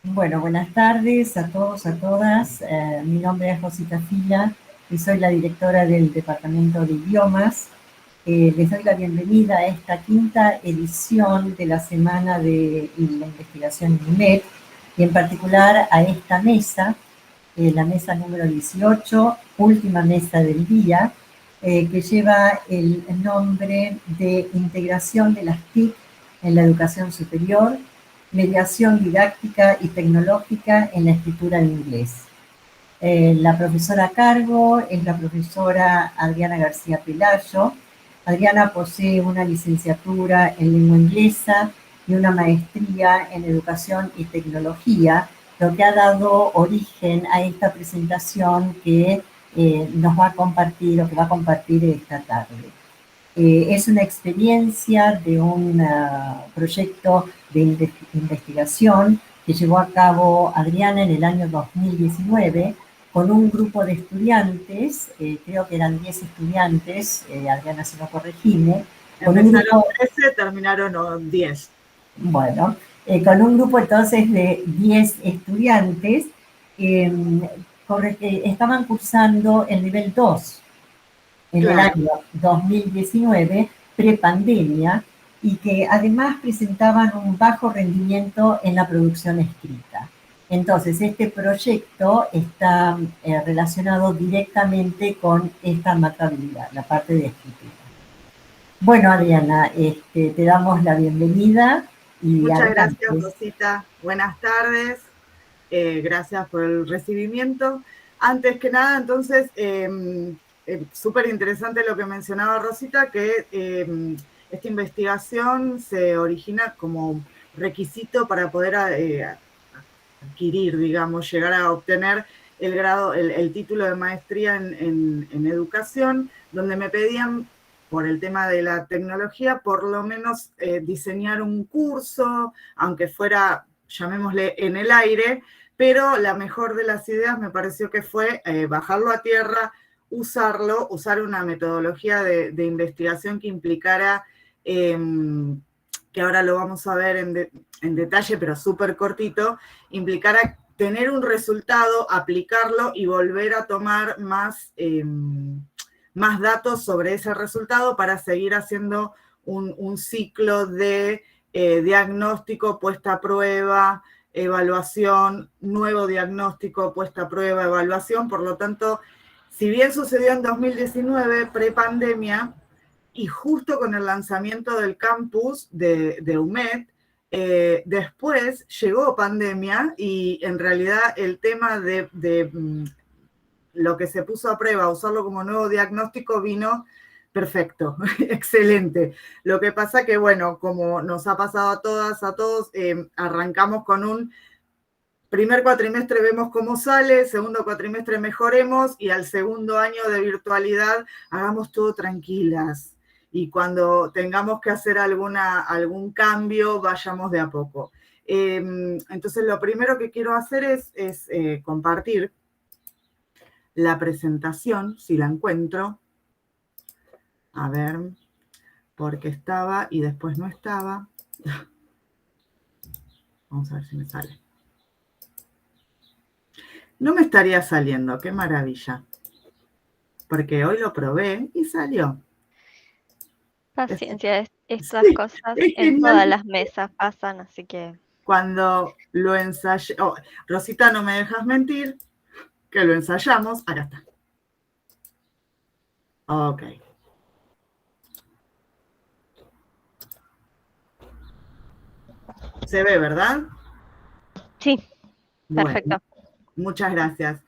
Bueno, buenas tardes a todos, a todas. Mi nombre es Rosita Fila y soy la directora del Departamento de Idiomas. Les doy la bienvenida a esta quinta edición de la Semana de la Investigación INMED y en particular a esta mesa, la mesa número 18, última mesa del día, que lleva el nombre de Integración de las TIC en la educación superior, mediación didáctica y tecnológica en la escritura en inglés. La profesora a cargo es la profesora Adriana García Pelayo. Adriana posee una licenciatura en lengua inglesa y una maestría en educación y tecnología, lo que ha dado origen a esta presentación que nos va a compartir o que va a compartir esta tarde. Es una experiencia de un proyecto de investigación que llevó a cabo Adriana en el año 2019 con un grupo de estudiantes, creo que eran 10 estudiantes, Adriana se lo corregime. Empezaron 13, terminaron 10. Bueno, con un grupo entonces de 10 estudiantes que estaban cursando el nivel 2 en el año 2019, prepandemia, y que además presentaban un bajo rendimiento en la producción escrita. Entonces, este proyecto está relacionado directamente con esta matabilidad, la parte de escritura. Bueno, Adriana, te damos la bienvenida. Muchas gracias, Rosita. Buenas tardes. Gracias por el recibimiento. Antes que nada, entonces, súper interesante lo que mencionaba Rosita, que esta investigación se origina como requisito para poder adquirir, digamos, llegar a obtener el grado, el título de maestría en educación, donde me pedían, por el tema de la tecnología, por lo menos diseñar un curso, aunque fuera, llamémosle, en el aire, pero la mejor de las ideas me pareció que fue bajarlo a tierra, usar una metodología de investigación que implicara, que ahora lo vamos a ver en detalle, pero súper cortito, implicara tener un resultado, aplicarlo y volver a tomar más datos sobre ese resultado para seguir haciendo un ciclo de diagnóstico, puesta a prueba, evaluación, nuevo diagnóstico, puesta a prueba, evaluación. Por lo tanto, si bien sucedió en 2019, prepandemia, y justo con el lanzamiento del campus de UMED, después llegó pandemia y en realidad el tema de lo que se puso a prueba, usarlo como nuevo diagnóstico, vino perfecto, excelente. Lo que pasa que, bueno, como nos ha pasado a todas, a todos, arrancamos con un primer cuatrimestre, vemos cómo sale, segundo cuatrimestre mejoremos, y al segundo año de virtualidad hagamos todo tranquilas. Y cuando tengamos que hacer algún cambio, vayamos de a poco. Entonces, lo primero que quiero hacer es compartir la presentación, si la encuentro. A ver, porque estaba y después no estaba. Vamos a ver si me sale. No me estaría saliendo, qué maravilla. Porque hoy lo probé y salió. Paciencia, estas cosas en todas las mesas pasan, así que... Cuando lo ensayé... Oh, Rosita, no me dejas mentir, que lo ensayamos. Acá está. Ok. Se ve, ¿verdad? Sí, perfecto. Bueno, muchas gracias.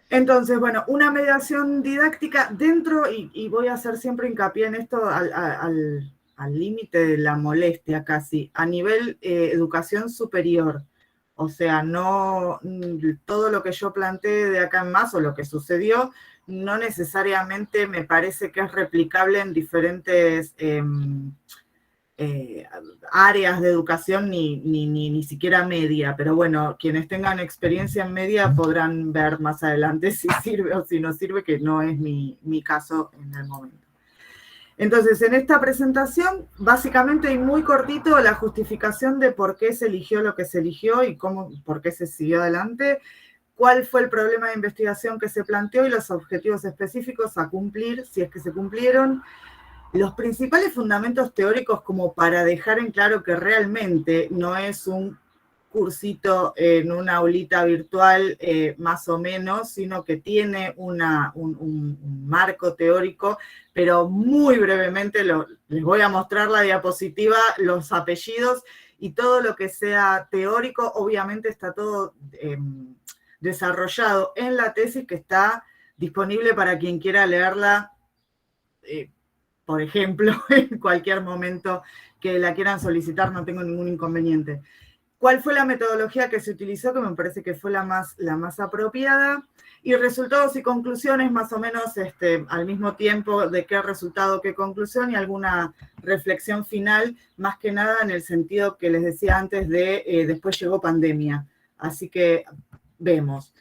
Entonces, bueno, una mediación didáctica dentro, y voy a hacer siempre hincapié en esto al límite de la molestia casi, a nivel educación superior. O sea, no todo lo que yo planteé de acá en más o lo que sucedió, no necesariamente me parece que es replicable en diferentes áreas de educación, ni siquiera media, pero bueno, quienes tengan experiencia en media podrán ver más adelante si sirve o si no sirve, que no es mi caso en el momento. Entonces, en esta presentación, básicamente y muy cortito, la justificación de por qué se eligió lo que se eligió y por qué se siguió adelante, cuál fue el problema de investigación que se planteó y los objetivos específicos a cumplir, si es que se cumplieron, los principales fundamentos teóricos como para dejar en claro que realmente no es un cursito en una aulita virtual más o menos, sino que tiene un marco teórico, pero muy brevemente les voy a mostrar la diapositiva, los apellidos y todo lo que sea teórico, obviamente está todo desarrollado en la tesis que está disponible para quien quiera leerla, por ejemplo, en cualquier momento que la quieran solicitar, no tengo ningún inconveniente. ¿Cuál fue la metodología que se utilizó? Que me parece que fue la más apropiada. Y resultados y conclusiones, más o menos al mismo tiempo de qué resultado, qué conclusión, y alguna reflexión final, más que nada en el sentido que les decía antes de después llegó pandemia. Así que vemos.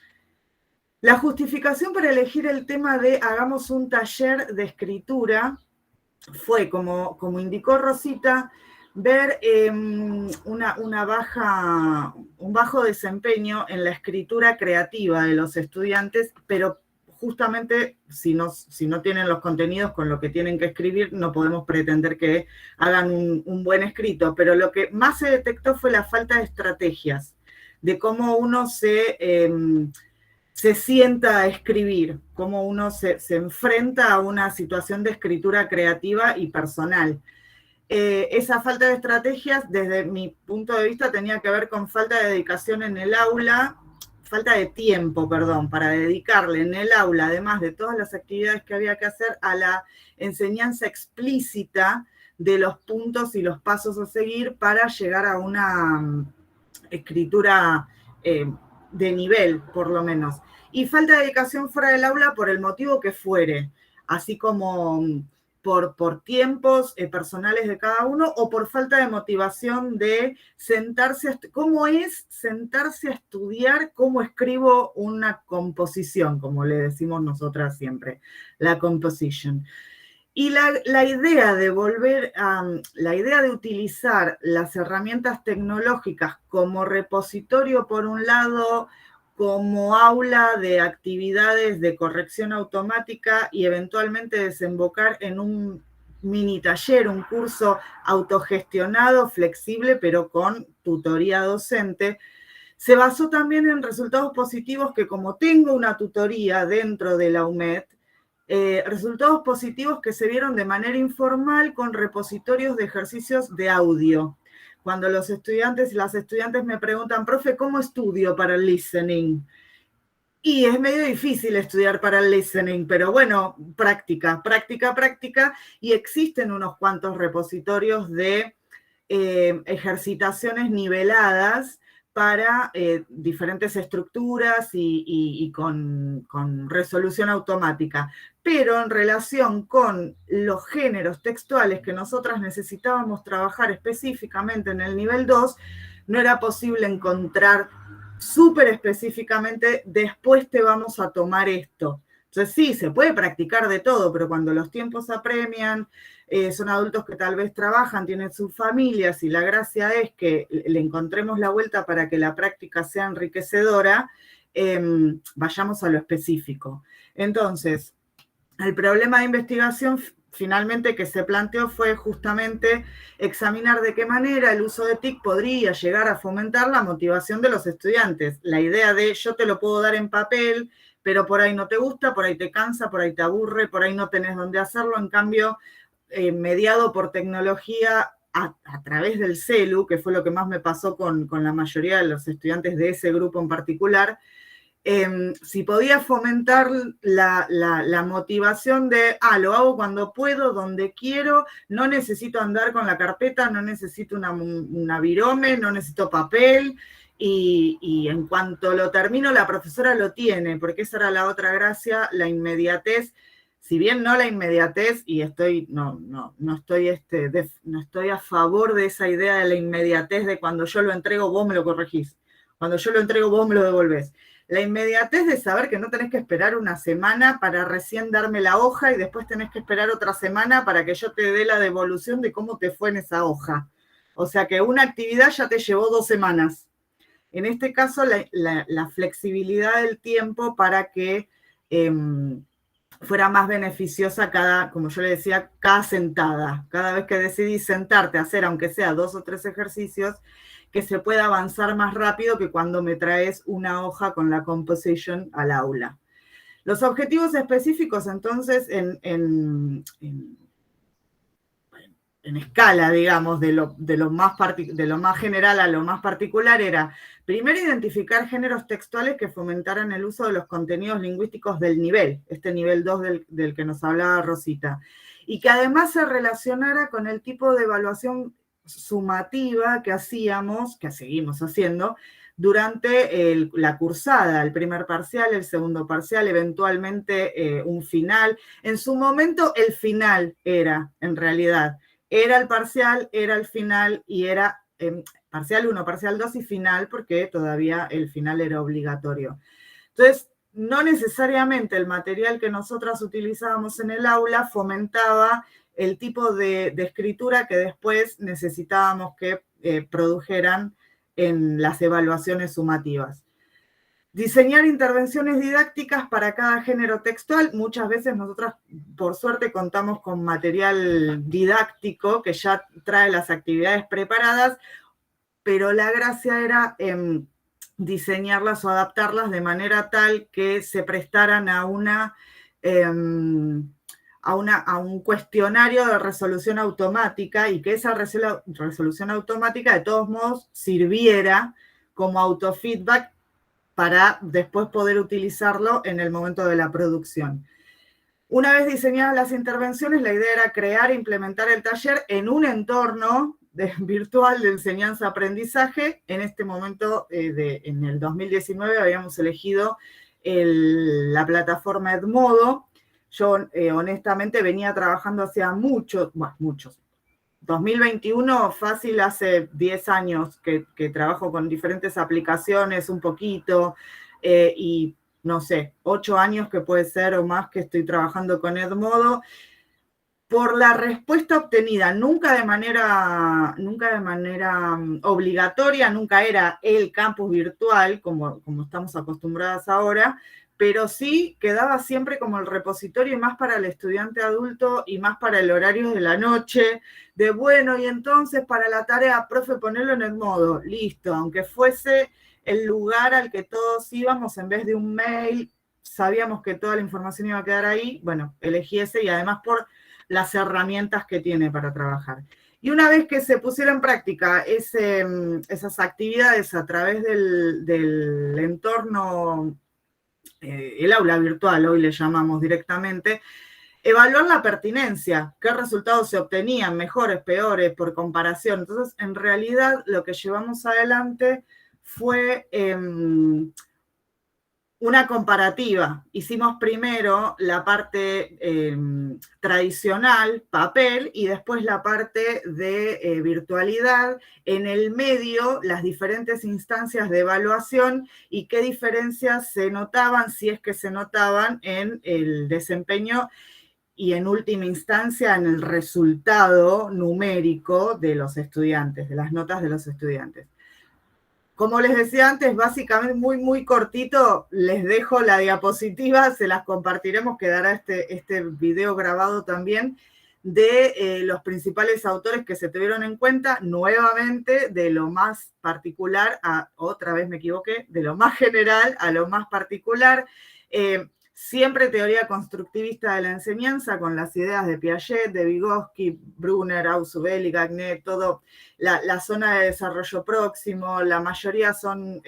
La justificación para elegir el tema de hagamos un taller de escritura fue, como indicó Rosita, ver un bajo desempeño en la escritura creativa de los estudiantes, pero justamente si no tienen los contenidos con lo que tienen que escribir, no podemos pretender que hagan un buen escrito, pero lo que más se detectó fue la falta de estrategias, de cómo uno se sienta a escribir, cómo uno se enfrenta a una situación de escritura creativa y personal. Esa falta de estrategias, desde mi punto de vista, tenía que ver con falta de dedicación en el aula, falta de tiempo, perdón, para dedicarle en el aula, además de todas las actividades que había que hacer, a la enseñanza explícita de los puntos y los pasos a seguir para llegar a una escritura de nivel, por lo menos. Y falta de dedicación fuera del aula por el motivo que fuere, así como por tiempos personales de cada uno o por falta de motivación de sentarse, ¿cómo es sentarse a estudiar cómo escribo una composición? Como le decimos nosotras siempre, la composition. Y la idea de la idea de utilizar las herramientas tecnológicas como repositorio por un lado, como aula de actividades de corrección automática y eventualmente desembocar en un mini taller, un curso autogestionado, flexible, pero con tutoría docente, se basó también en resultados positivos que como tengo una tutoría dentro de la UMED, resultados positivos que se vieron de manera informal con repositorios de ejercicios de audio. Cuando los estudiantes y las estudiantes me preguntan, profe, ¿cómo estudio para el listening? Y es medio difícil estudiar para el listening, pero bueno, práctica, y existen unos cuantos repositorios de ejercitaciones niveladas para diferentes estructuras y con resolución automática. Pero en relación con los géneros textuales que nosotras necesitábamos trabajar específicamente en el nivel 2, no era posible encontrar súper específicamente, después te vamos a tomar esto. Entonces sí, se puede practicar de todo, pero cuando los tiempos apremian, son adultos que tal vez trabajan, tienen sus familias y la gracia es que le encontremos la vuelta para que la práctica sea enriquecedora, vayamos a lo específico. Entonces, el problema de investigación finalmente que se planteó fue justamente examinar de qué manera el uso de TIC podría llegar a fomentar la motivación de los estudiantes. La idea de yo te lo puedo dar en papel, pero por ahí no te gusta, por ahí te cansa, por ahí te aburre, por ahí no tenés dónde hacerlo. En cambio, mediado por tecnología a través del celu, que fue lo que más me pasó con la mayoría de los estudiantes de ese grupo en particular, si podía fomentar la motivación de, lo hago cuando puedo, donde quiero, no necesito andar con la carpeta, no necesito una virome, no necesito papel, y en cuanto lo termino, la profesora lo tiene, porque esa era la otra gracia, la inmediatez. Si bien no la inmediatez, y no estoy a favor de esa idea de la inmediatez de cuando yo lo entrego, vos me lo corregís. Cuando yo lo entrego, vos me lo devolvés. La inmediatez de saber que no tenés que esperar una semana para recién darme la hoja y después tenés que esperar otra semana para que yo te dé la devolución de cómo te fue en esa hoja. O sea que una actividad ya te llevó 2 semanas. En este caso, la flexibilidad del tiempo para que fuera más beneficiosa cada, como yo le decía, cada sentada. Cada vez que decidís sentarte a hacer, aunque sea 2 o 3 ejercicios, que se pueda avanzar más rápido que cuando me traes una hoja con la composition al aula. Los objetivos específicos, entonces, en escala, digamos, de lo más general a lo más particular, era primero identificar géneros textuales que fomentaran el uso de los contenidos lingüísticos del nivel, este nivel 2 del que nos hablaba Rosita, y que además se relacionara con el tipo de evaluación sumativa que hacíamos, que seguimos haciendo, durante la cursada, el primer parcial, el segundo parcial, eventualmente un final. En su momento el final era, en realidad, era el parcial, era el final y era parcial 1, parcial 2 y final, porque todavía el final era obligatorio. Entonces, no necesariamente el material que nosotras utilizábamos en el aula fomentaba el tipo de escritura que después necesitábamos que produjeran en las evaluaciones sumativas. Diseñar intervenciones didácticas para cada género textual. Muchas veces nosotras, por suerte, contamos con material didáctico que ya trae las actividades preparadas, pero la gracia era diseñarlas o adaptarlas de manera tal que se prestaran a un cuestionario de resolución automática y que esa resolución automática de todos modos sirviera como autofeedback para después poder utilizarlo en el momento de la producción. Una vez diseñadas las intervenciones, la idea era crear e implementar el taller en un entorno virtual de enseñanza-aprendizaje. En este momento, en el 2019, habíamos elegido la plataforma Edmodo. Yo, honestamente, venía trabajando hacía muchos, 2021, fácil, hace 10 años que trabajo con diferentes aplicaciones, un poquito, y no sé, 8 años que puede ser o más que estoy trabajando con Edmodo, por la respuesta obtenida, nunca de manera obligatoria, nunca era el campus virtual, como estamos acostumbradas ahora, pero sí quedaba siempre como el repositorio más para el estudiante adulto y más para el horario de la noche, de bueno, y entonces para la tarea, profe, ponerlo en Edmodo, listo, aunque fuese el lugar al que todos íbamos en vez de un mail, sabíamos que toda la información iba a quedar ahí, bueno, elegí ese y además por las herramientas que tiene para trabajar. Y una vez que se pusiera en práctica esas actividades a través del entorno, el aula virtual, hoy le llamamos directamente, evaluar la pertinencia, qué resultados se obtenían, mejores, peores, por comparación. Entonces, en realidad, lo que llevamos adelante fue una comparativa. Hicimos primero la parte tradicional, papel, y después la parte de virtualidad. En el medio, las diferentes instancias de evaluación y qué diferencias se notaban, si es que se notaban, en el desempeño y en última instancia en el resultado numérico de los estudiantes, de las notas de los estudiantes. Como les decía antes, básicamente muy cortito, les dejo la diapositiva, se las compartiremos, quedará este video grabado también, de los principales autores que se tuvieron en cuenta, nuevamente, de lo más particular otra vez me equivoqué, de lo más general a lo más particular. Siempre teoría constructivista de la enseñanza, con las ideas de Piaget, de Vygotsky, Brunner, Ausubel y Gagné, todo la zona de desarrollo próximo. La mayoría son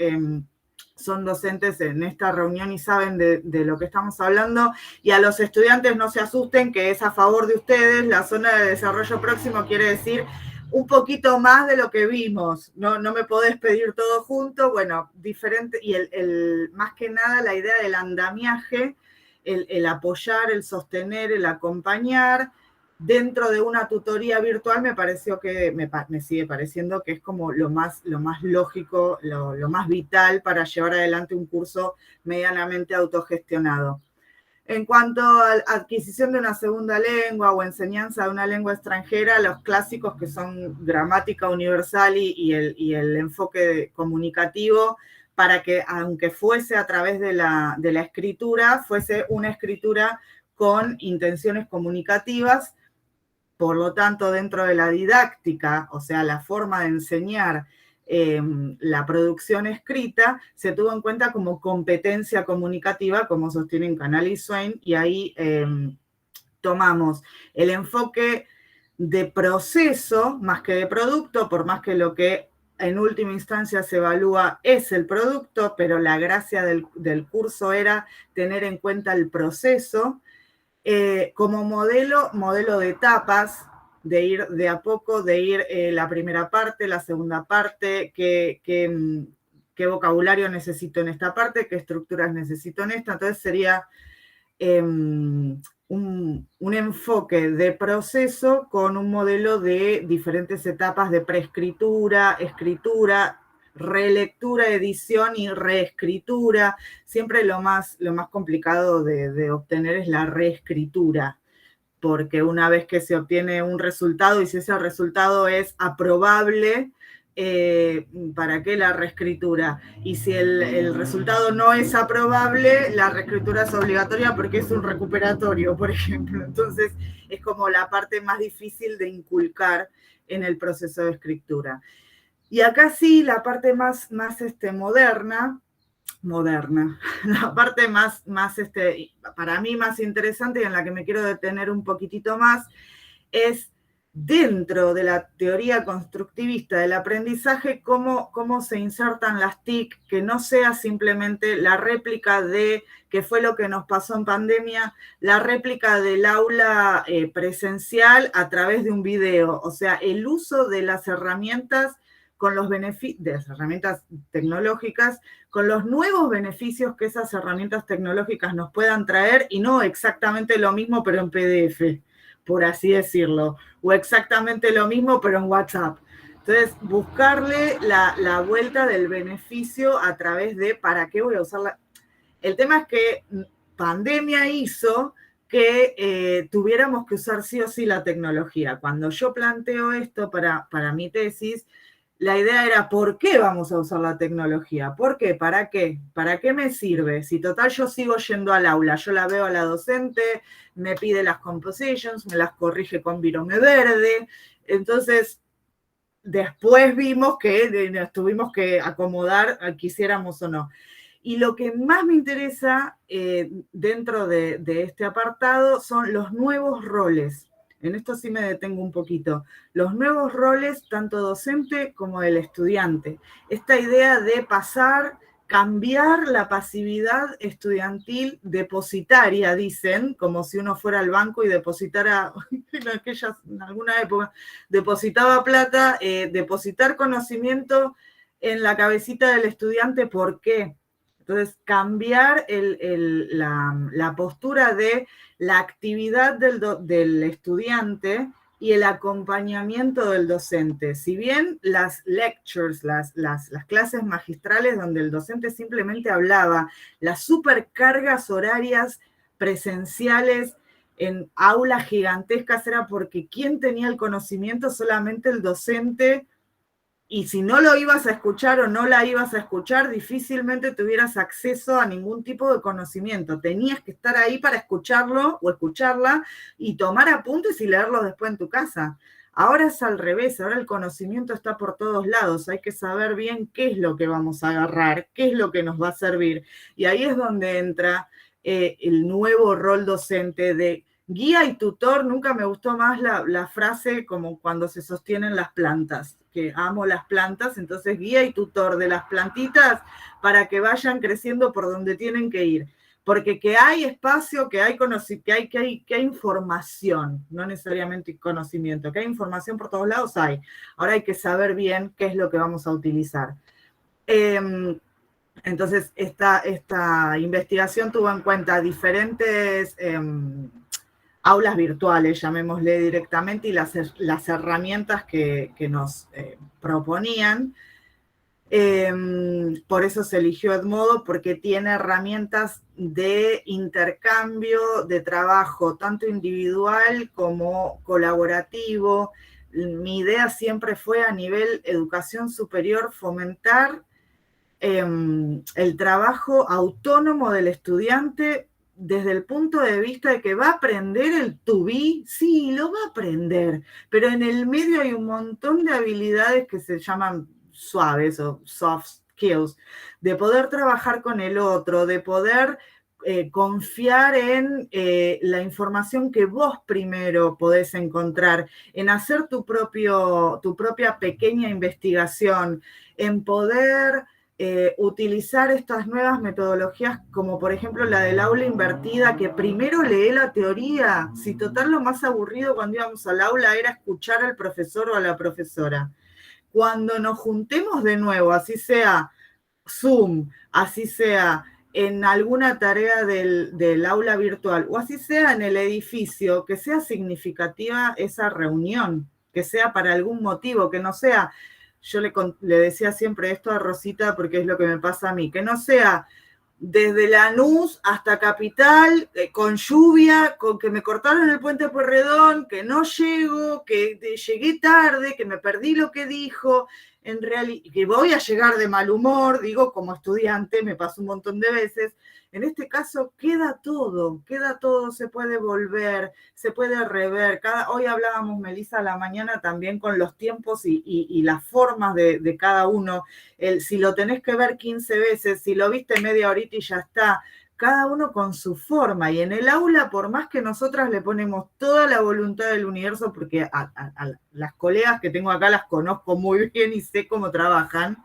docentes en esta reunión y saben de lo que estamos hablando, y a los estudiantes no se asusten que es a favor de ustedes. La zona de desarrollo próximo quiere decir un poquito más de lo que vimos, no me podés pedir todo junto, bueno, diferente, y más que nada la idea del andamiaje, el apoyar, el sostener, el acompañar, dentro de una tutoría virtual me pareció que, me sigue pareciendo que es como lo más lógico, lo más vital para llevar adelante un curso medianamente autogestionado. En cuanto a adquisición de una segunda lengua o enseñanza de una lengua extranjera, los clásicos que son gramática universal y el enfoque comunicativo, para que aunque fuese a través de la escritura, fuese una escritura con intenciones comunicativas. Por lo tanto, dentro de la didáctica, o sea, la forma de enseñar la producción escrita, se tuvo en cuenta como competencia comunicativa, como sostienen Canal y Swain, y ahí tomamos el enfoque de proceso más que de producto, por más que lo que en última instancia se evalúa es el producto, pero la gracia del curso era tener en cuenta el proceso. Como modelo de etapas, de ir de a poco, de ir la primera parte, la segunda parte, qué vocabulario necesito en esta parte, qué estructuras necesito en esta. Entonces sería un enfoque de proceso con un modelo de diferentes etapas de preescritura, escritura, relectura, edición y reescritura. Siempre lo más complicado de obtener es la reescritura, porque una vez que se obtiene un resultado y si ese resultado es aprobable, ¿para qué la reescritura? Y si el resultado no es aprobable, la reescritura es obligatoria porque es un recuperatorio, por ejemplo. Entonces es como la parte más difícil de inculcar en el proceso de escritura. Y acá sí, la parte más moderna, la parte más para mí más interesante y en la que me quiero detener un poquitito más, es dentro de la teoría constructivista del aprendizaje, cómo se insertan las TIC, que no sea simplemente la réplica de, que fue lo que nos pasó en pandemia, la réplica del aula presencial a través de un video, o sea, el uso de las herramientas con los beneficios de las herramientas tecnológicas, con los nuevos beneficios que esas herramientas tecnológicas nos puedan traer, y no exactamente lo mismo, pero en PDF, por así decirlo, o exactamente lo mismo, pero en WhatsApp. Entonces, buscarle la vuelta del beneficio a través de ¿para qué voy a usarla? El tema es que pandemia hizo que tuviéramos que usar sí o sí la tecnología. Cuando yo planteo esto para mi tesis, la idea era, ¿por qué vamos a usar la tecnología? ¿Por qué? ¿Para qué? ¿Para qué me sirve? Si total yo sigo yendo al aula, yo la veo a la docente, me pide las compositions, me las corrige con virome verde. Entonces, después vimos que nos tuvimos que acomodar a quisiéramos o no. Y lo que más me interesa dentro de este apartado son los nuevos roles. En esto sí me detengo un poquito. Los nuevos roles, tanto docente como del estudiante. Esta idea de cambiar la pasividad estudiantil depositaria, dicen, como si uno fuera al banco y depositara, en alguna época, depositaba plata, depositar conocimiento en la cabecita del estudiante. ¿Por qué? Entonces, cambiar la postura de la actividad del estudiante y el acompañamiento del docente. Si bien las lectures, las clases magistrales donde el docente simplemente hablaba, las supercargas horarias presenciales en aulas gigantescas era porque ¿quién tenía el conocimiento? Solamente el docente. Y si no lo ibas a escuchar o no la ibas a escuchar, difícilmente tuvieras acceso a ningún tipo de conocimiento. Tenías que estar ahí para escucharlo o escucharla y tomar apuntes y leerlos después en tu casa. Ahora es al revés, ahora el conocimiento está por todos lados. Hay que saber bien qué es lo que vamos a agarrar, qué es lo que nos va a servir. Y ahí es donde entra el nuevo rol docente de guía y tutor. Nunca me gustó más la frase como cuando se sostienen las plantas, que amo las plantas, entonces guía y tutor de las plantitas para que vayan creciendo por donde tienen que ir. Porque que hay espacio, que hay información, no necesariamente conocimiento, que hay información por todos lados, hay. Ahora hay que saber bien qué es lo que vamos a utilizar. Entonces, esta investigación tuvo en cuenta diferentes aulas virtuales, llamémosle directamente, y las herramientas que nos proponían. Por eso se eligió Edmodo, porque tiene herramientas de intercambio, de trabajo, tanto individual como colaborativo. Mi idea siempre fue a nivel educación superior fomentar el trabajo autónomo del estudiante desde el punto de vista de que va a aprender el to be, sí, lo va a aprender, pero en el medio hay un montón de habilidades que se llaman suaves o soft skills, de poder trabajar con el otro, de poder confiar en la información que vos primero podés encontrar, en hacer tu propia pequeña investigación, en poder utilizar estas nuevas metodologías, como por ejemplo la del aula invertida, que primero lee la teoría. Si total lo más aburrido cuando íbamos al aula era escuchar al profesor o a la profesora. Cuando nos juntemos de nuevo, así sea Zoom, así sea en alguna tarea del aula virtual, o así sea en el edificio, que sea significativa esa reunión, que sea para algún motivo, que no sea... Yo le decía siempre esto a Rosita porque es lo que me pasa a mí, que no sea desde Lanús hasta Capital, con lluvia, con que me cortaron el puente Pueyrredón, que no llego, que llegué tarde, que me perdí lo que dijo, en realidad, que voy a llegar de mal humor, digo, como estudiante, me pasó un montón de veces. En este caso queda todo, se puede volver, se puede rever. Hoy hablábamos, Melissa, a la mañana también con los tiempos y las formas de cada uno. Si lo tenés que ver 15 veces, si lo viste media horita y ya está, cada uno con su forma. Y en el aula, por más que nosotras le ponemos toda la voluntad del universo, porque a las colegas que tengo acá las conozco muy bien y sé cómo trabajan,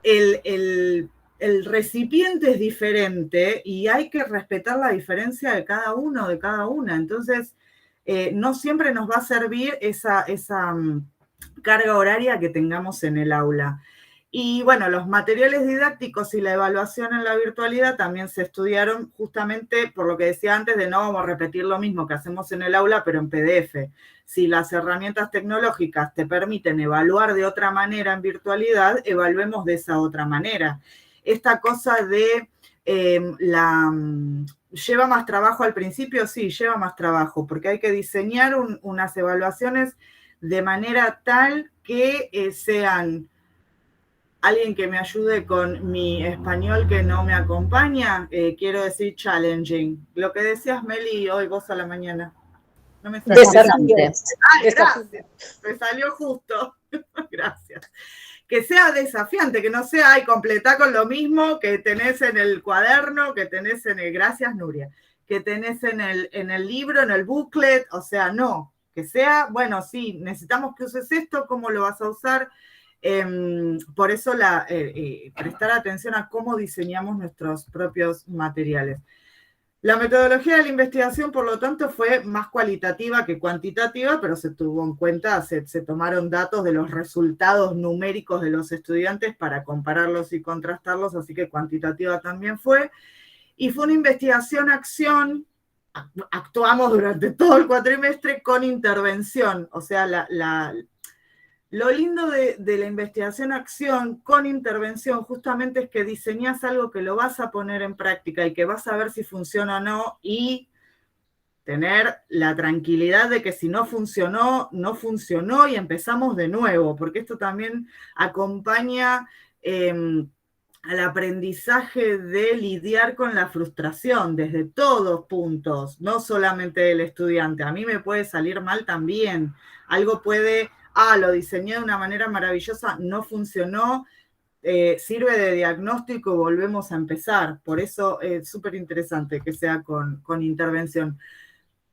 el recipiente es diferente y hay que respetar la diferencia de cada uno, de cada una. Entonces, no siempre nos va a servir esa carga horaria que tengamos en el aula. Y bueno, los materiales didácticos y la evaluación en la virtualidad también se estudiaron justamente por lo que decía antes de no vamos a repetir lo mismo que hacemos en el aula, pero en PDF. Si las herramientas tecnológicas te permiten evaluar de otra manera en virtualidad, evaluemos de esa otra manera. Esta cosa de ¿lleva más trabajo al principio? Sí, lleva más trabajo, porque hay que diseñar unas evaluaciones de manera tal que sean... Alguien que me ayude con mi español que no me acompaña, quiero decir challenging. Lo que decías, Meli, hoy vos a la mañana. No me salió. Desafiante. Ay, gracias. Me salió justo. Gracias. Que sea desafiante, que no sea, ay, completá con lo mismo que tenés en el cuaderno, que tenés en el... Gracias, Nuria. Que tenés en el libro, en el booklet. O sea, no. Que sea, bueno, sí, necesitamos que uses esto, ¿cómo lo vas a usar? Por eso prestar atención a cómo diseñamos nuestros propios materiales. La metodología de la investigación, por lo tanto, fue más cualitativa que cuantitativa, pero se tuvo en cuenta, se tomaron datos de los resultados numéricos de los estudiantes para compararlos y contrastarlos, así que cuantitativa también fue. Y fue una investigación-acción. Actuamos durante todo el cuatrimestre con intervención, o sea, lo lindo de la investigación-acción con intervención justamente es que diseñas algo que lo vas a poner en práctica y que vas a ver si funciona o no y tener la tranquilidad de que si no funcionó, no funcionó y empezamos de nuevo, porque esto también acompaña al aprendizaje de lidiar con la frustración desde todos puntos, no solamente del estudiante. A mí me puede salir mal también, algo puede... lo diseñé de una manera maravillosa, no funcionó, sirve de diagnóstico y volvemos a empezar. Por eso es súper interesante que sea con intervención.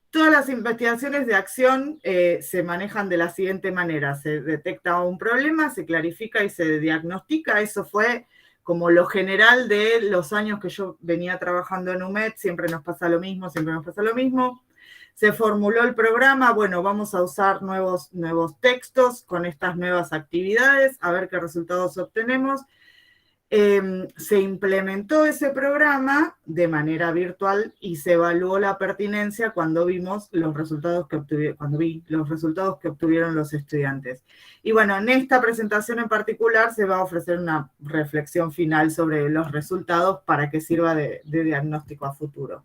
Todas las investigaciones de acción se manejan de la siguiente manera. Se detecta un problema, se clarifica y se diagnostica. Eso fue como lo general de los años que yo venía trabajando en UMED. Siempre nos pasa lo mismo, siempre nos pasa lo mismo. Se formuló el programa, bueno, vamos a usar nuevos textos con estas nuevas actividades, a ver qué resultados obtenemos. se implementó ese programa de manera virtual y se evaluó la pertinencia cuando vimos los resultados que obtuvieron los estudiantes. Y bueno, en esta presentación en particular se va a ofrecer una reflexión final sobre los resultados para que sirva de diagnóstico a futuro.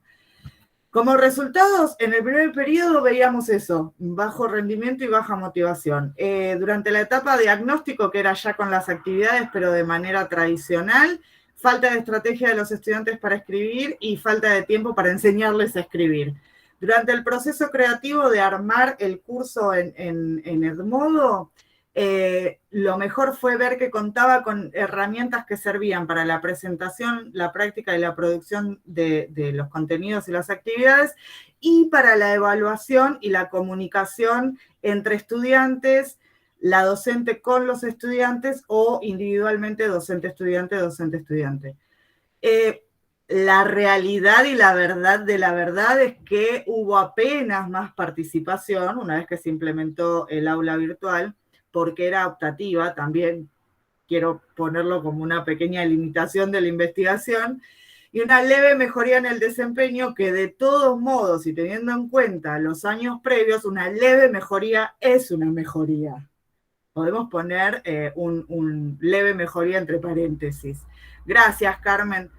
Como resultados, en el primer periodo veíamos eso, bajo rendimiento y baja motivación. Durante la etapa de diagnóstico, que era ya con las actividades, pero de manera tradicional, falta de estrategia de los estudiantes para escribir y falta de tiempo para enseñarles a escribir. Durante el proceso creativo de armar el curso en Edmodo, lo mejor fue ver que contaba con herramientas que servían para la presentación, la práctica y la producción de los contenidos y las actividades, y para la evaluación y la comunicación entre estudiantes, la docente con los estudiantes o individualmente docente-estudiante, docente-estudiante. La realidad y la verdad de la verdad es que hubo apenas más participación una vez que se implementó el aula virtual, porque era optativa, también quiero ponerlo como una pequeña limitación de la investigación, y una leve mejoría en el desempeño que de todos modos, y teniendo en cuenta los años previos, una leve mejoría es una mejoría. Podemos poner un leve mejoría entre paréntesis. Gracias, Carmen.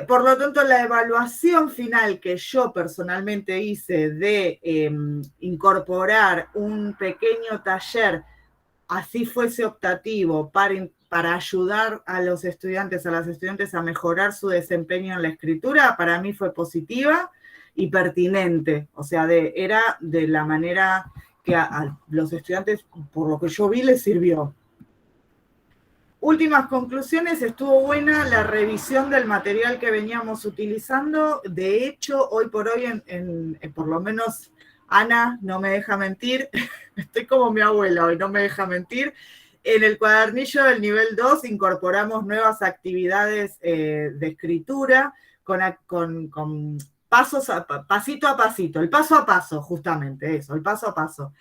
Por lo tanto, la evaluación final que yo personalmente hice de incorporar un pequeño taller, así fuese optativo, para ayudar a los estudiantes, a las estudiantes a mejorar su desempeño en la escritura, para mí fue positiva y pertinente. O sea, era de la manera que a los estudiantes, por lo que yo vi, les sirvió. Últimas conclusiones, estuvo buena la revisión del material que veníamos utilizando. De hecho, hoy por hoy, por lo menos Ana no me deja mentir, estoy como mi abuela hoy, no me deja mentir. En el cuadernillo del nivel 2 incorporamos nuevas actividades de escritura con pasos pasito a pasito, el paso a paso, justamente eso, el paso a paso.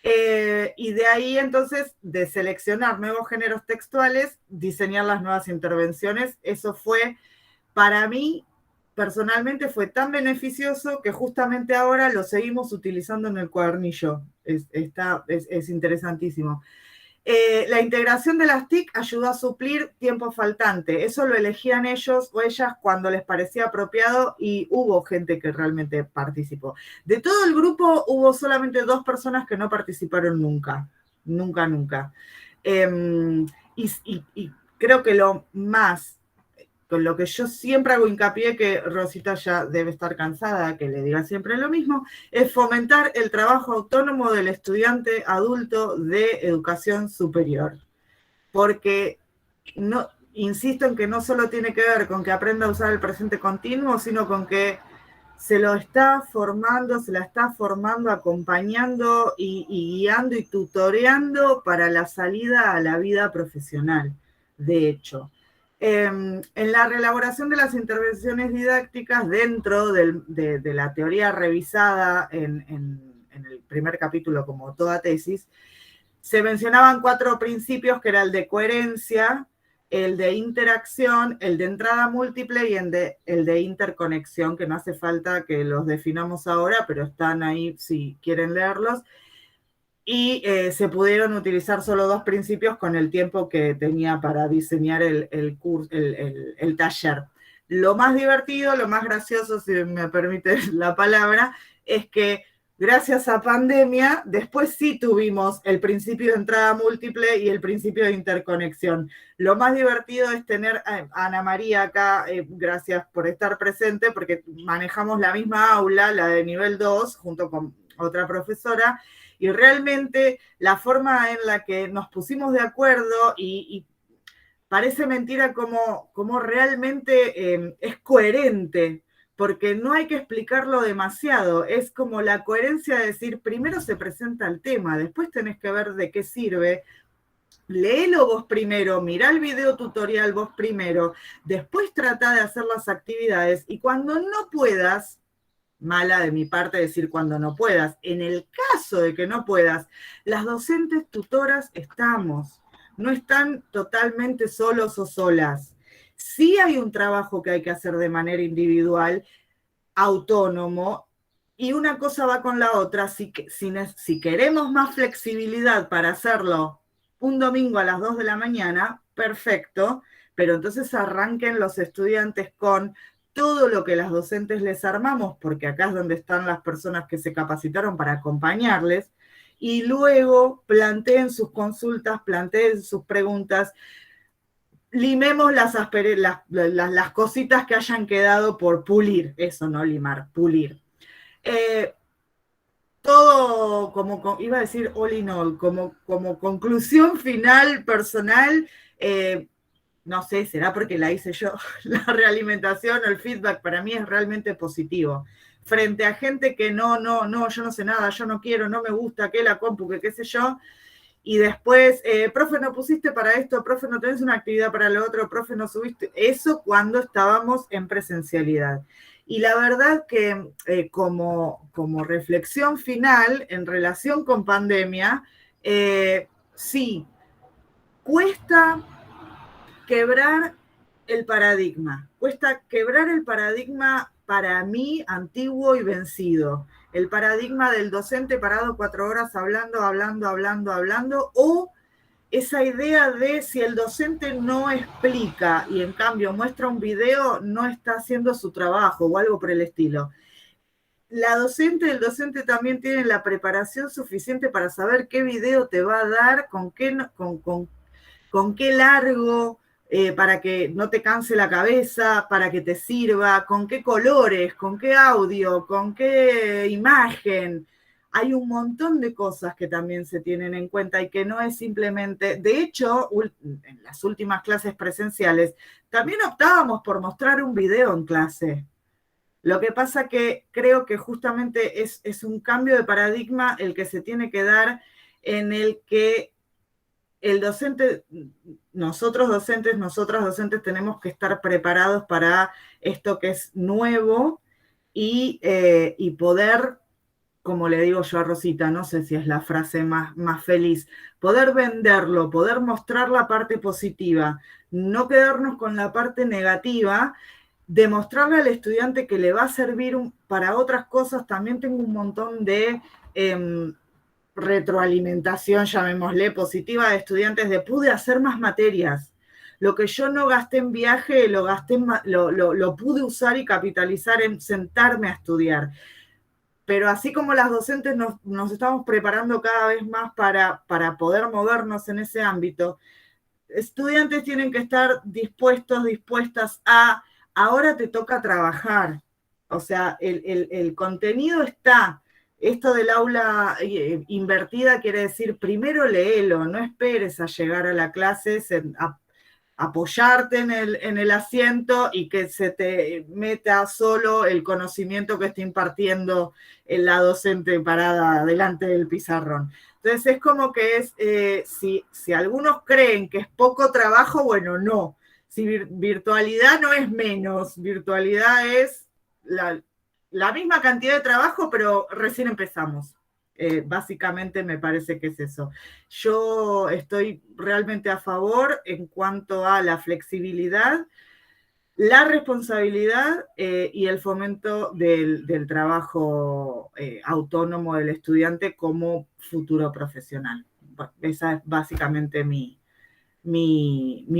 Y de ahí entonces, de seleccionar nuevos géneros textuales, diseñar las nuevas intervenciones. Eso fue, para mí, personalmente fue tan beneficioso que justamente ahora lo seguimos utilizando en el cuadernillo. Es interesantísimo. La integración de las TIC ayudó a suplir tiempo faltante. Eso lo elegían ellos o ellas cuando les parecía apropiado y hubo gente que realmente participó. De todo el grupo hubo solamente 2 personas que no participaron nunca. Nunca, nunca. Y creo que lo más, con lo que yo siempre hago hincapié, que Rosita ya debe estar cansada, que le diga siempre lo mismo, es fomentar el trabajo autónomo del estudiante adulto de educación superior. Porque, no, insisto en que no solo tiene que ver con que aprenda a usar el presente continuo, sino con que se lo está formando, se la está formando, acompañando y guiando y tutoreando para la salida a la vida profesional, de hecho. En la reelaboración de las intervenciones didácticas dentro de la teoría revisada en el primer capítulo como toda tesis, se mencionaban 4 principios, que era el de coherencia, el de interacción, el de entrada múltiple y el de interconexión, que no hace falta que los definamos ahora, pero están ahí si quieren leerlos. Y se pudieron utilizar solo 2 principios con el tiempo que tenía para diseñar el taller. Lo más divertido, lo más gracioso, si me permite la palabra, es que gracias a pandemia, después sí tuvimos el principio de entrada múltiple y el principio de interconexión. Lo más divertido es tener a Ana María acá, gracias por estar presente, porque manejamos la misma aula, la de nivel 2, junto con otra profesora, y realmente la forma en la que nos pusimos de acuerdo y parece mentira como realmente es coherente, porque no hay que explicarlo demasiado, es como la coherencia de decir, primero se presenta el tema, después tenés que ver de qué sirve, léelo vos primero, mirá el video tutorial vos primero, después trata de hacer las actividades, y cuando no puedas, mala de mi parte decir cuando no puedas, en el caso de que no puedas, las docentes tutoras estamos. no están totalmente solos o solas. Sí hay un trabajo que hay que hacer de manera individual, autónomo, y una cosa va con la otra. Si queremos más flexibilidad para hacerlo un domingo a las 2 de la mañana, perfecto, pero entonces arranquen los estudiantes con todo lo que las docentes les armamos, porque acá es donde están las personas que se capacitaron para acompañarles, y luego planteen sus consultas, planteen sus preguntas, limemos las cositas que hayan quedado por pulir, eso no limar, pulir. Todo como, iba a decir all in all, como conclusión final personal, no sé, será porque la hice yo, la realimentación o el feedback para mí es realmente positivo. Frente a gente que no, yo no sé nada, yo no quiero, no me gusta, que la compu, que qué sé yo, y después, profe, no pusiste para esto, profe, no tenés una actividad para lo otro, profe, no subiste. Eso cuando estábamos en presencialidad. Y la verdad que como reflexión final en relación con pandemia, sí, cuesta quebrar el paradigma. Cuesta quebrar el paradigma para mí antiguo y vencido. El paradigma del docente parado 4 horas hablando, o esa idea de si el docente no explica y en cambio muestra un video, no está haciendo su trabajo o algo por el estilo. La docente y el docente también tienen la preparación suficiente para saber qué video te va a dar, con qué largo, para que no te canse la cabeza, para que te sirva, con qué colores, con qué audio, con qué imagen. Hay un montón de cosas que también se tienen en cuenta y que no es simplemente... De hecho, en las últimas clases presenciales, también optábamos por mostrar un video en clase. Lo que pasa que creo que justamente es un cambio de paradigma el que se tiene que dar, en el que el docente, nosotras docentes tenemos que estar preparados para esto que es nuevo y poder, como le digo yo a Rosita, no sé si es la frase más feliz, poder venderlo, poder mostrar la parte positiva, no quedarnos con la parte negativa, demostrarle al estudiante que le va a servir para otras cosas. También tengo un montón de... retroalimentación, llamémosle, positiva de estudiantes de pude hacer más materias. Lo que yo no gasté en viaje, lo pude usar y capitalizar en sentarme a estudiar. Pero así como las docentes nos estamos preparando cada vez más para poder movernos en ese ámbito, estudiantes tienen que estar dispuestas a, ahora te toca trabajar. O sea, el contenido está. Esto del aula invertida quiere decir, primero léelo, no esperes a llegar a la clase, apoyarte en el asiento y que se te meta solo el conocimiento que está impartiendo la docente parada delante del pizarrón. Entonces es como que si algunos creen que es poco trabajo, bueno, no. Si virtualidad no es menos, virtualidad es la misma cantidad de trabajo, pero recién empezamos. Básicamente me parece que es eso. Yo estoy realmente a favor en cuanto a la flexibilidad, la responsabilidad y el fomento del trabajo autónomo del estudiante como futuro profesional. Bueno, esa es básicamente mi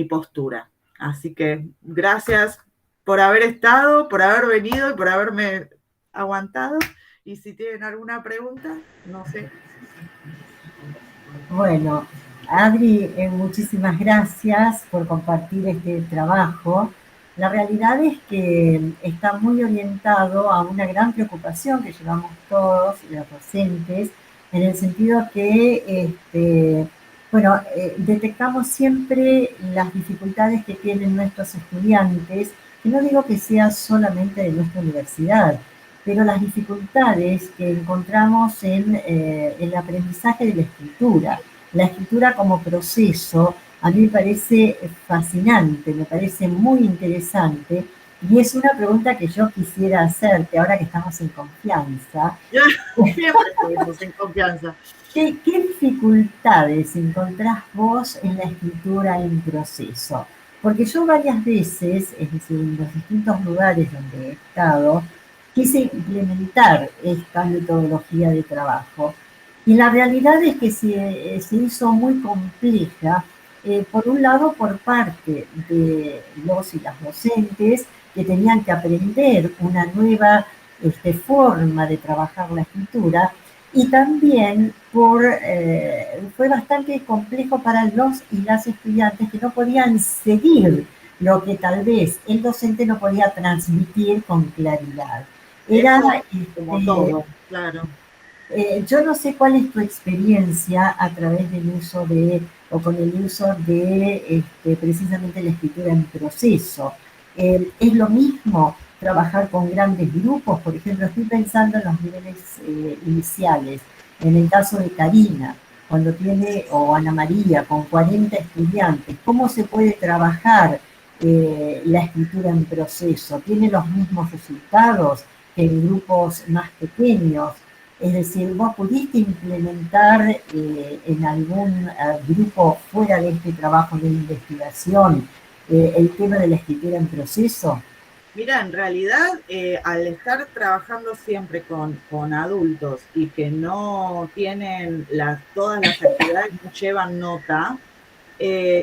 postura. Así que gracias por haber estado, por haber venido y por haberme aguantado. Y si tienen alguna pregunta, no sé. Bueno, Adri, muchísimas gracias por compartir este trabajo. La realidad es que está muy orientado a una gran preocupación que llevamos todos los docentes, en el sentido que, detectamos siempre las dificultades que tienen nuestros estudiantes, que no digo que sea solamente de nuestra universidad, pero las dificultades que encontramos en el aprendizaje de la escritura como proceso, a mí me parece fascinante, me parece muy interesante, y es una pregunta que yo quisiera hacerte ahora que estamos en confianza. Siempre estuvimos en confianza. ¿Qué dificultades encontrás vos en la escritura en proceso? Porque yo varias veces, es decir, en los distintos lugares donde he estado, quise implementar esta metodología de trabajo. Y la realidad es que se hizo muy compleja, por un lado por parte de los y las docentes que tenían que aprender una nueva forma de trabajar la escritura, y también fue bastante complejo para los y las estudiantes que no podían seguir lo que tal vez el docente no podía transmitir con claridad. Era como todo, claro. Yo no sé cuál es tu experiencia a través del uso o con el uso de precisamente la escritura en proceso. ¿Es lo mismo trabajar con grandes grupos? Por ejemplo, estoy pensando en los niveles iniciales. En el caso de Karina, cuando tiene, o Ana María, con 40 estudiantes, ¿cómo se puede trabajar la escritura en proceso? ¿Tiene los mismos resultados que en grupos más pequeños? Es decir, ¿vos pudiste implementar en algún grupo fuera de este trabajo de investigación el tema de la escritura en proceso? Mira, en realidad, al estar trabajando siempre con adultos y que no tienen todas las actividades, no llevan nota,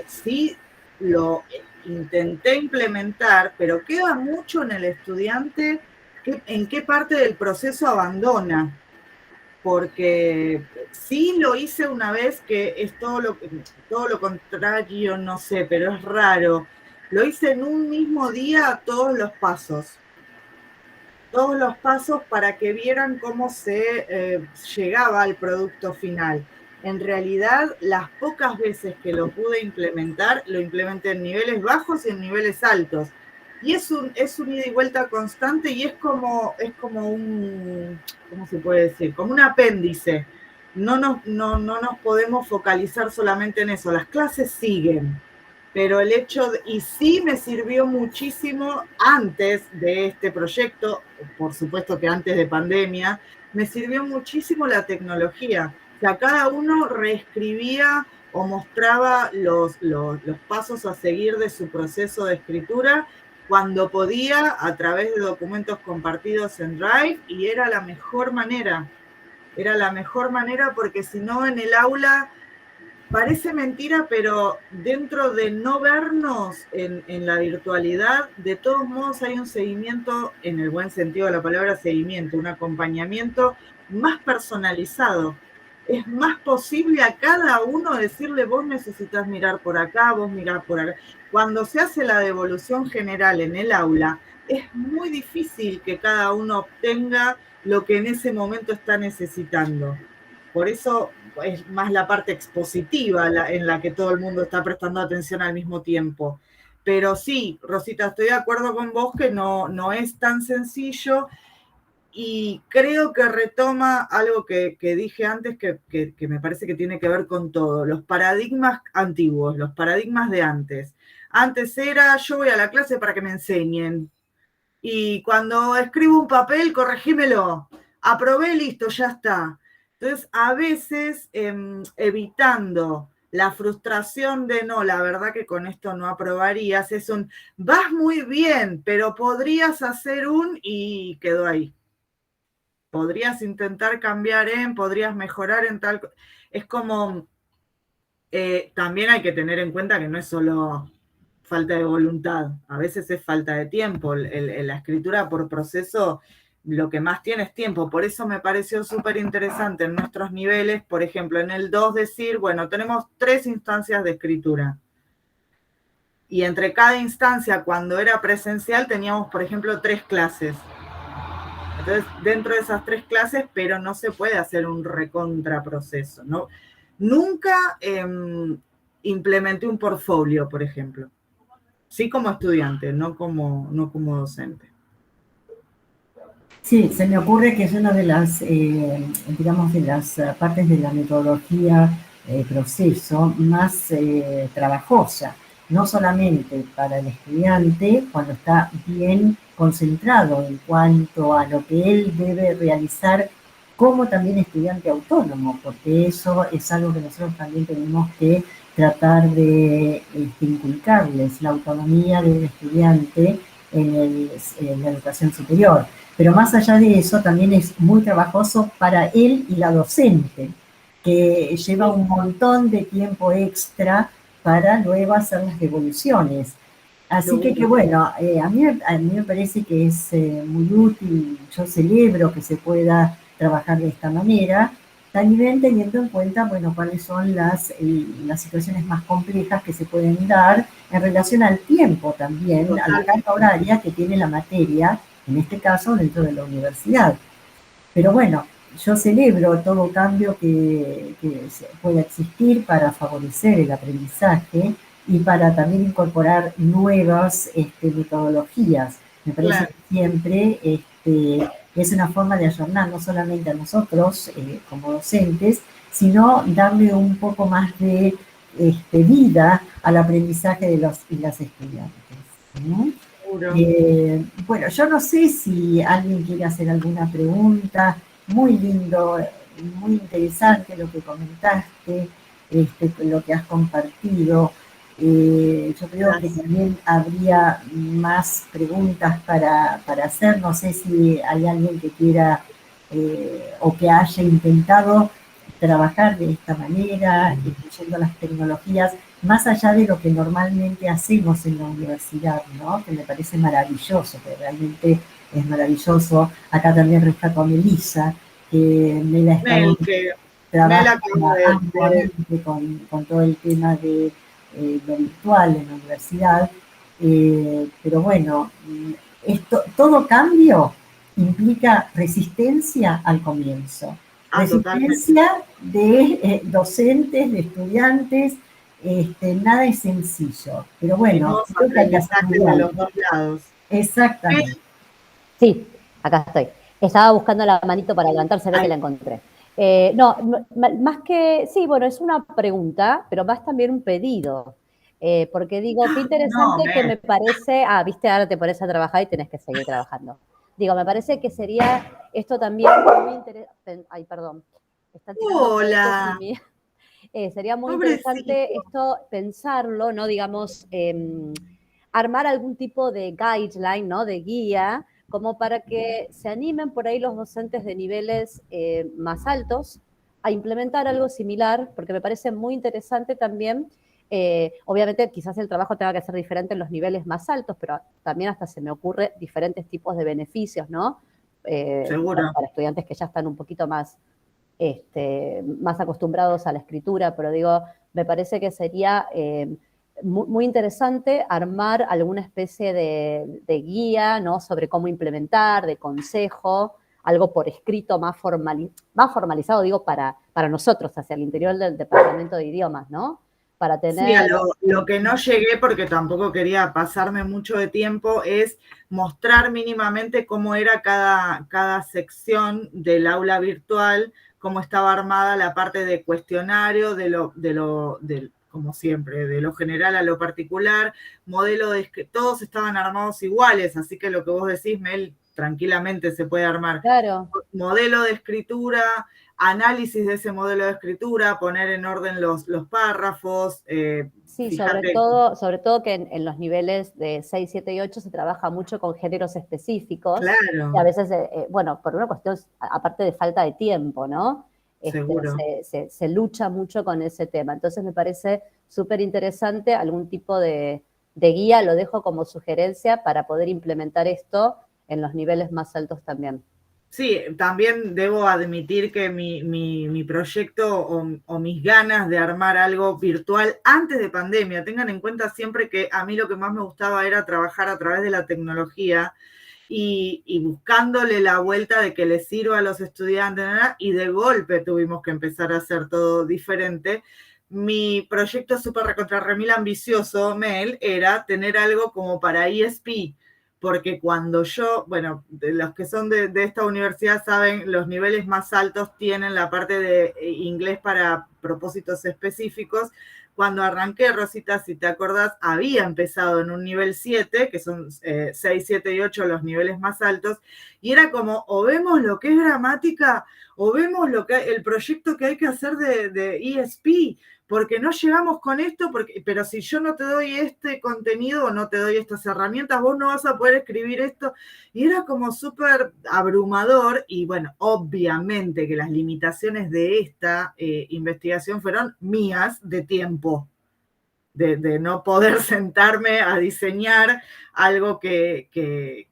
sí lo intenté implementar, pero queda mucho en el estudiante en qué parte del proceso abandona. Porque sí lo hice una vez, que es todo lo contrario, no sé, pero es raro. Lo hice en un mismo día todos los pasos para que vieran cómo se llegaba al producto final. En realidad, las pocas veces que lo pude implementar, lo implementé en niveles bajos y en niveles altos. Y es un ida y vuelta constante, y es como un, ¿cómo se puede decir? Como un apéndice. No nos podemos focalizar solamente en eso. Las clases siguen, pero y sí me sirvió muchísimo antes de este proyecto, por supuesto que antes de pandemia, me sirvió muchísimo la tecnología. O sea, cada uno reescribía o mostraba los pasos a seguir de su proceso de escritura cuando podía, a través de documentos compartidos en Drive, y era la mejor manera. Era la mejor manera, porque si no, en el aula parece mentira, pero dentro de no vernos en la virtualidad, de todos modos hay un seguimiento, en el buen sentido de la palabra seguimiento, un acompañamiento más personalizado. Es más posible a cada uno decirle: vos necesitas mirar por acá, vos mirá por acá. Cuando se hace la devolución general en el aula, es muy difícil que cada uno obtenga lo que en ese momento está necesitando. Por eso es más la parte expositiva en la que todo el mundo está prestando atención al mismo tiempo. Pero sí, Rosita, estoy de acuerdo con vos que no es tan sencillo, y creo que retoma algo que dije antes, que me parece que tiene que ver con todo: los paradigmas antiguos, los paradigmas de antes. Antes era: yo voy a la clase para que me enseñen, y cuando escribo un papel, corregímelo, aprobé, listo, ya está. Entonces, a veces, evitando la frustración de no, la verdad que con esto no aprobarías, es un vas muy bien, pero podrías hacer y quedó ahí. Podrías intentar cambiar podrías mejorar en tal. Es como, también hay que tener en cuenta que no es solo falta de voluntad, a veces es falta de tiempo. La escritura por proceso, lo que más tiene es tiempo. Por eso me pareció súper interesante en nuestros niveles, por ejemplo, en el 2 decir: bueno, tenemos 3 instancias de escritura. Y entre cada instancia, cuando era presencial, teníamos, por ejemplo, 3 clases. Entonces, dentro de esas 3 clases, pero no se puede hacer un recontraproceso, ¿no? Nunca implementé un portfolio, por ejemplo. Sí, como estudiante, no como docente. Sí, se me ocurre que es una de las, digamos, de las partes de la metodología proceso más trabajosa, no solamente para el estudiante cuando está bien concentrado en cuanto a lo que él debe realizar como también estudiante autónomo, porque eso es algo que nosotros también tenemos que tratar de inculcarles, la autonomía del estudiante en la educación superior. Pero más allá de eso, también es muy trabajoso para él y la docente, que lleva un montón de tiempo extra para luego hacer las devoluciones. Así que bueno, a mí me parece que es muy útil, yo celebro que se pueda trabajar de esta manera, también teniendo en cuenta, bueno, cuáles son las situaciones más complejas que se pueden dar en relación al tiempo también, a la carga horaria que tiene la materia, en este caso dentro de la universidad. Pero bueno, yo celebro todo cambio que pueda existir para favorecer el aprendizaje y para también incorporar nuevas metodologías. Me parece que siempre es una forma de ayornar no solamente a nosotros como docentes, sino darle un poco más de vida al aprendizaje de los y las estudiantes, ¿no? Bueno, yo no sé si alguien quiere hacer alguna pregunta. Muy lindo, muy interesante lo que comentaste, lo que has compartido. Yo creo que también habría más preguntas para hacer. No sé si hay alguien que quiera o que haya intentado trabajar de esta manera, incluyendo las tecnologías, más allá de lo que normalmente hacemos en la universidad, ¿no? Que me parece maravilloso, que realmente es maravilloso. Acá también rescato a Melissa, que me la está trabajando arduamente con todo el tema de lo virtual en la universidad. Pero bueno, todo cambio implica resistencia al comienzo. Resistencia de docentes, de estudiantes, nada es sencillo, pero bueno, creo que hay que hacerlo de los dos lados. Exactamente. Sí, acá estoy. Estaba buscando la manito para levantarse, ve que la encontré. No, más que, sí, bueno, es una pregunta, pero más también un pedido. Porque digo, qué interesante que me parece, viste, ahora te pones a trabajar y tenés que seguir trabajando. Digo, me parece que sería esto también muy interesante. Ay, perdón. Hola. Sería muy interesante esto, pensarlo, ¿no? Digamos, armar algún tipo de guideline, ¿no? De guía, como para que se animen por ahí los docentes de niveles más altos a implementar algo similar, porque me parece muy interesante también. Obviamente quizás el trabajo tenga que ser diferente en los niveles más altos, pero también hasta se me ocurre diferentes tipos de beneficios, ¿no? Seguro. Para estudiantes que ya están un poquito más, más acostumbrados a la escritura, pero digo, me parece que sería muy interesante armar alguna especie de guía, ¿no? Sobre cómo implementar, de consejo, algo por escrito más formalizado, digo, para nosotros, hacia el interior del Departamento de Idiomas, ¿no? Para tener... Sí, a lo que no llegué, porque tampoco quería pasarme mucho de tiempo, es mostrar mínimamente cómo era cada sección del aula virtual, cómo estaba armada la parte de cuestionario, como siempre, de lo general a lo particular, modelo de que todos estaban armados iguales, así que lo que vos decís, Mel, tranquilamente se puede armar. Claro. Modelo de escritura, análisis de ese modelo de escritura, poner en orden los párrafos. Sí, sobre todo que en los niveles de 6, 7 y 8 se trabaja mucho con géneros específicos. Claro. Y a veces, bueno, por una cuestión, aparte de falta de tiempo, ¿no? Seguro. Se lucha mucho con ese tema. Entonces me parece súper interesante algún tipo de guía, lo dejo como sugerencia para poder implementar esto en los niveles más altos también. Sí, también debo admitir que mi proyecto o mis ganas de armar algo virtual antes de pandemia, tengan en cuenta siempre que a mí lo que más me gustaba era trabajar a través de la tecnología y buscándole la vuelta de que les sirva a los estudiantes, ¿verdad? Y de golpe tuvimos que empezar a hacer todo diferente. Mi proyecto súper recontra remil ambicioso, Mel, era tener algo como para ESP, porque cuando yo, bueno, los que son de esta universidad saben, los niveles más altos tienen la parte de inglés para propósitos específicos. Cuando arranqué, Rosita, si te acordás, había empezado en un nivel 7, que son 6, 7 y 8 los niveles más altos, y era como, o vemos lo que es gramática, o vemos el proyecto que hay que hacer de ESP, porque no llegamos con esto, pero si yo no te doy este contenido o no te doy estas herramientas, vos no vas a poder escribir esto. Y era como súper abrumador, y bueno, obviamente que las limitaciones de esta investigación fueron mías de tiempo, de no poder sentarme a diseñar algo que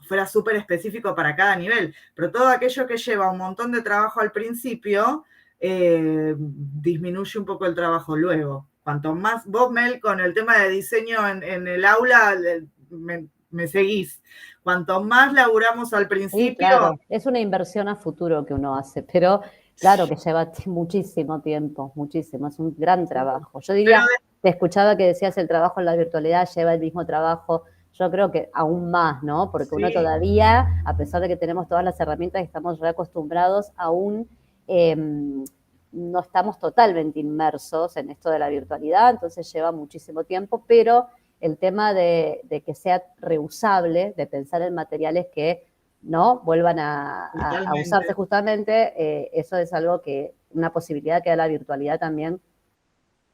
fuera súper específico para cada nivel. Pero todo aquello que lleva un montón de trabajo al principio, disminuye un poco el trabajo luego. Cuanto más vos, Mel, con el tema de diseño en el aula, me seguís. Cuanto más laburamos al principio... Sí, claro, es una inversión a futuro que uno hace, pero claro que lleva muchísimo tiempo, muchísimo, es un gran trabajo. Yo diría, te escuchaba que decías el trabajo en la virtualidad lleva el mismo trabajo, yo creo que aún más, ¿no? Porque uno todavía, a pesar de que tenemos todas las herramientas y estamos reacostumbrados, aún no estamos totalmente inmersos en esto de la virtualidad, entonces lleva muchísimo tiempo, pero el tema de que sea reusable, de pensar en materiales que no vuelvan a usarse justamente, eso es algo que, una posibilidad que da la virtualidad también.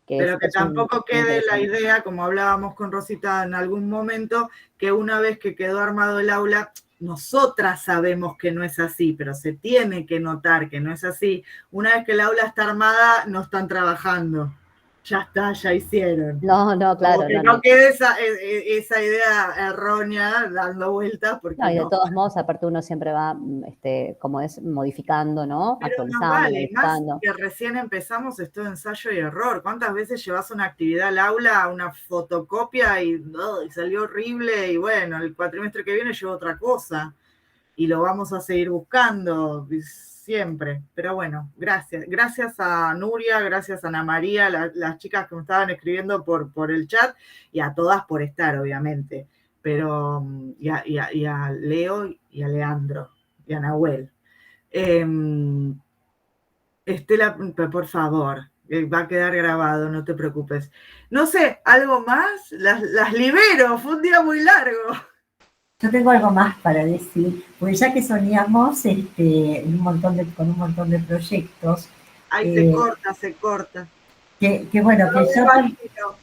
Pero que tampoco quede la idea, como hablábamos con Rosita en algún momento, que una vez que quedó armado el aula, nosotras sabemos que no es así, pero se tiene que notar que no es así. Una vez que el aula está armada, no están trabajando. Ya está, ya hicieron. No, claro. Como que no quede esa idea errónea dando vueltas. Porque y de todos modos, aparte uno siempre va, como es, modificando, ¿no? Pero actualizando, no vale, modificando. Más que recién empezamos, esto de ensayo y error. ¿Cuántas veces llevas una actividad al aula, una fotocopia y salió horrible? Y bueno, el cuatrimestre que viene llevo otra cosa. Y lo vamos a seguir buscando siempre. Pero bueno, gracias. Gracias a Nuria, gracias a Ana María, las chicas que me estaban escribiendo por el chat, y a todas por estar, obviamente. Pero, y a Leo y a Leandro y a Nahuel. Estela, por favor, va a quedar grabado, no te preocupes. No sé, ¿algo más? Las libero, fue un día muy largo. Yo tengo algo más para decir, porque ya que soñamos con un montón de proyectos. Ay, se corta. Que bueno, no, que yo...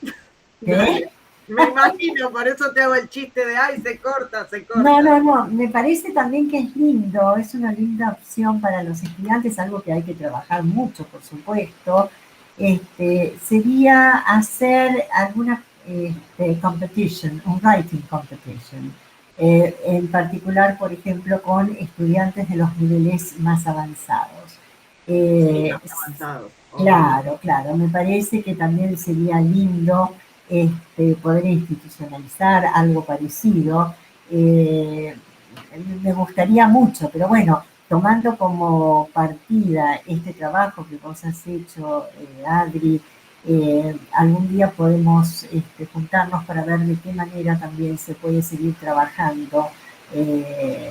¿Qué? Me imagino, por eso te hago el chiste de ay, se corta. No, me parece también que es lindo, es una linda opción para los estudiantes, algo que hay que trabajar mucho, por supuesto. Sería hacer alguna competition, un writing competition. En particular, por ejemplo, con estudiantes de los niveles más avanzados. Más avanzados. Claro, me parece que también sería lindo poder institucionalizar algo parecido. Me gustaría mucho, pero bueno, tomando como partida este trabajo que vos has hecho, Adri, algún día podemos juntarnos para ver de qué manera también se puede seguir trabajando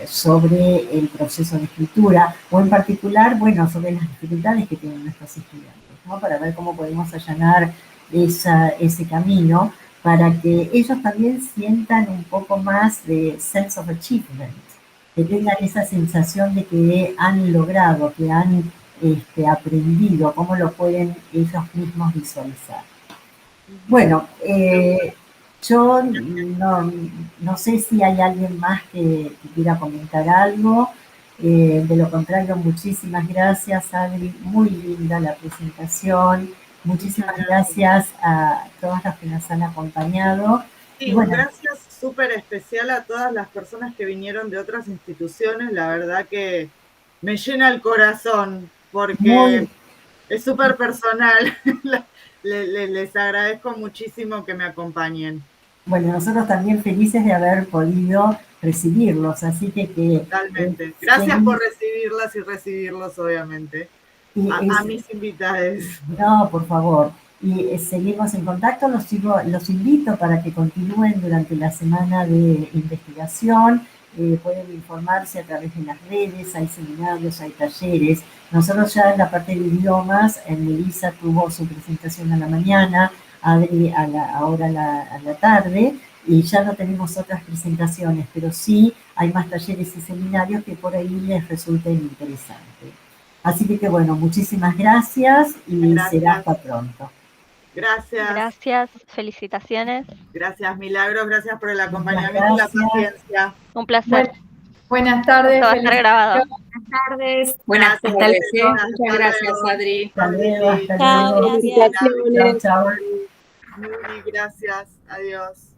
sobre el proceso de escritura, o en particular, bueno, sobre las dificultades que tienen nuestros estudiantes, ¿no? Para ver cómo podemos allanar ese camino para que ellos también sientan un poco más de sense of achievement, que tengan esa sensación de que han logrado, que han aprendido, cómo lo pueden ellos mismos visualizar. Bueno, yo no sé si hay alguien más que quiera comentar algo. De lo contrario, muchísimas gracias, Adri. Muy linda la presentación. Muchísimas gracias a todas las que nos han acompañado. Sí, bueno, gracias súper especial a todas las personas que vinieron de otras instituciones. La verdad que me llena el corazón porque es súper personal. Les agradezco muchísimo que me acompañen. Bueno, nosotros también felices de haber podido recibirlos, así que... Totalmente. Gracias por recibirlas y recibirlos, obviamente. A mis invitados. No, por favor. Y seguimos en contacto, los invito para que continúen durante la semana de investigación. Pueden informarse a través de las redes, hay seminarios, hay talleres. Nosotros ya en la parte de idiomas, Melissa tuvo su presentación a la mañana, Adri ahora a la tarde, y ya no tenemos otras presentaciones, pero sí hay más talleres y seminarios que por ahí les resulten interesantes. Así que bueno, muchísimas gracias y será hasta pronto. Gracias. Gracias, felicitaciones. Gracias, Milagros, gracias por el acompañamiento y la paciencia. Un placer. Buenas tardes. Esto va a estar grabado. Buenas tardes. Buenas tardes. Muchas gracias, Adri. Hasta luego, hasta Chao, luego. gracias. Chao, chao. Muy gracias. Adiós.